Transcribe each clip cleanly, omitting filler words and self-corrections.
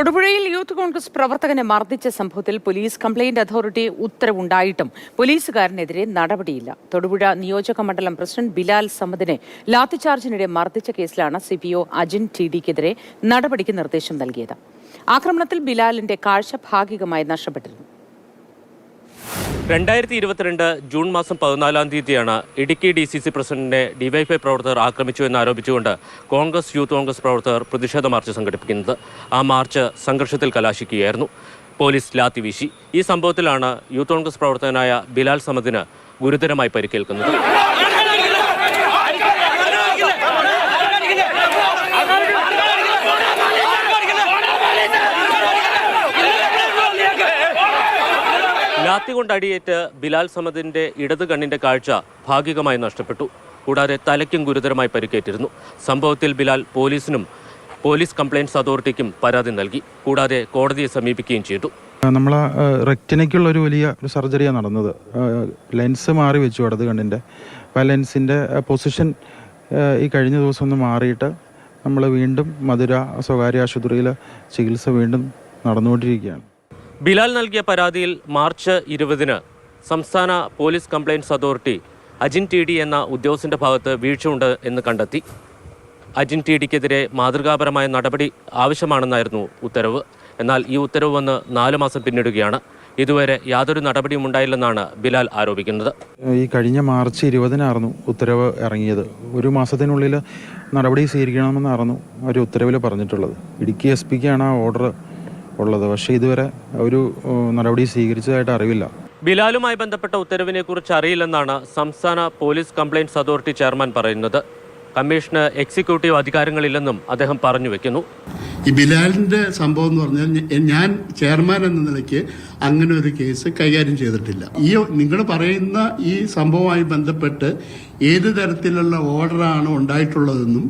തൊടുപുഴയിൽ യൂത്ത് കോൺഗ്രസ് പ്രവർത്തകനെ മർദ്ദിച്ച സംഭവത്തിൽ പോലീസ് കംപ്ലയിന്റ് അതോറിറ്റി ഉത്തരവുണ്ടായിട്ടും പോലീസുകാരനെതിരെ നടപടിയില്ല. തൊടുപുഴ നിയോജക മണ്ഡലം പ്രസിഡന്റ് ബിലാൽ സമദിനെ ലാത്തിചാർജിനിടെ മർദ്ദിച്ച കേസിലാണ് സിപിഒ അജിൻ ടിഡിക്കെതിരെ നടപടിക്ക് നിർദ്ദേശം നൽകിയത്. ആക്രമണത്തിൽ ബിലാലിന്റെ കാഴ്ച ഭാഗികമായി നഷ്ടപ്പെട്ടിരുന്നു. 2022 ജൂൺ മാസം 14-ാം തീയതിയാണ് ഇടുക്കി DCC പ്രസിഡന്റിനെ ഡിവൈഎഫ്ഐ പ്രവർത്തകർ ആക്രമിച്ചു എന്നാരോപിച്ചുകൊണ്ട് യൂത്ത് കോൺഗ്രസ് പ്രവർത്തകർ പ്രതിഷേധ മാർച്ച് സംഘടിപ്പിക്കുന്നത്. ആ മാർച്ച് സംഘർഷത്തിൽ കലാശിക്കുകയായിരുന്നു. പോലീസ് ലാത്തി വീശി. ഈ സംഭവത്തിലാണ് യൂത്ത് കോൺഗ്രസ് പ്രവർത്തകനായ ബിലാൽ സമദിന് ഗുരുതരമായി പരിക്കേൽക്കുന്നത്. ലാത്തി കൊണ്ട് അടിയേറ്റ് ബിലാൽ സമദിന്റെ ഇടത് കണ്ണിന്റെ കാഴ്ച ഭാഗികമായി നഷ്ടപ്പെട്ടു. കൂടാതെ തലയ്ക്കും ഗുരുതരമായി പരിക്കേറ്റിരുന്നു. സംഭവത്തിൽ ബിലാൽ പോലീസിനും പോലീസ് കംപ്ലയിന്റ്സ് അതോറിറ്റിക്കും പരാതി നൽകി. കൂടാതെ കോടതിയെ സമീപിക്കുകയും ചെയ്തു. നമ്മൾ റെക്റ്റിനയ്ക്കുള്ള ഒരു വലിയ സർജറിയാണ് നടന്നത്. ലെൻസ് മാറി വെച്ചു ഇടത് കണ്ണിൻ്റെ. അപ്പോൾ ലെൻസിൻ്റെ പൊസിഷൻ ഈ കഴിഞ്ഞ ദിവസം ഒന്ന് മാറിയിട്ട് നമ്മൾ വീണ്ടും മധുര സ്വകാര്യ ആശുപത്രിയിൽ ചികിത്സ വീണ്ടും നടന്നുകൊണ്ടിരിക്കുകയാണ്. ബിലാൽ നൽകിയ പരാതിയിൽ മാർച്ച് 20-ന് സംസ്ഥാന police complaints authority Ajin T എന്ന ഉദ്യോഗസ്ഥന്റെ ഭാഗത്ത് വീഴ്ചയുണ്ട് എന്ന് കണ്ടെത്തി. അജിൻ ടിക്കെതിരെ മാതൃകാപരമായ നടപടി ആവശ്യമാണെന്നായിരുന്നു ഉത്തരവ്. എന്നാൽ ഈ ഉത്തരവ് വന്ന് 4 മാസം പിന്നിടുകയാണ്. ഇതുവരെ യാതൊരു നടപടിയും ഉണ്ടായില്ലെന്നാണ് ബിലാൽ ആരോപിക്കുന്നത്. ഈ കഴിഞ്ഞ മാർച്ച് 20-നായിരുന്നു ഉത്തരവ് ഇറങ്ങിയത്. ഒരു മാസത്തിനുള്ളിൽ നടപടി സ്വീകരിക്കണമെന്നായിരുന്നു ഒരു ഉത്തരവിൽ പറഞ്ഞിട്ടുള്ളത്. ഇടുക്കി SP-ക്കാണ് ആ ഓർഡർ ഉള്ളത്. പക്ഷേ ഇതുവരെ ഒരു നടപടി സ്വീകരിച്ചതായിട്ട് അറിവില്ല. ബിലാലുമായി ബന്ധപ്പെട്ട ഉത്തരവിനെ കുറിച്ച് അറിയില്ലെന്നാണ് സംസ്ഥാന പോലീസ് കംപ്ലയിന്റ്സ് അതോറിറ്റി ചെയർമാൻ പറയുന്നത്. കമ്മീഷന് എക്സിക്യൂട്ടീവ് അധികാരങ്ങളില്ലെന്നും അദ്ദേഹം പറഞ്ഞു വെക്കുന്നു. ഈ ബിലാലിന്റെ സംഭവം എന്ന് പറഞ്ഞാൽ ഞാൻ ചെയർമാൻ എന്ന നിലയ്ക്ക് അങ്ങനെ ഒരു കേസ് കൈകാര്യം ചെയ്തിട്ടില്ല. ഈ നിങ്ങൾ പറയുന്ന ഈ സംഭവവുമായി ബന്ധപ്പെട്ട് ഏത് തരത്തിലുള്ള ഓർഡറാണ് ഉണ്ടായിട്ടുള്ളതെന്നും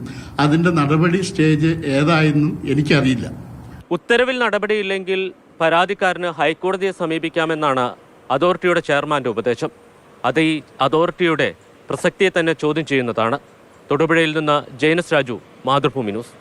അതിന്റെ നടപടി സ്റ്റേജ് ഏതായെന്നും എനിക്കറിയില്ല. ഉത്തരവിൽ നടപടിയില്ലെങ്കിൽ പരാതിക്കാരന് ഹൈക്കോടതിയെ സമീപിക്കാമെന്നാണ് അതോറിറ്റിയുടെ ചെയർമാന്റെ ഉപദേശം. അത് ഈ അതോറിറ്റിയുടെ പ്രസക്തിയെ തന്നെ ചോദ്യം ചെയ്യുന്നതാണ്. തൊടുപുഴയിൽ നിന്ന് ജെയിനസ് രാജു, മാതൃഭൂമി ന്യൂസ്.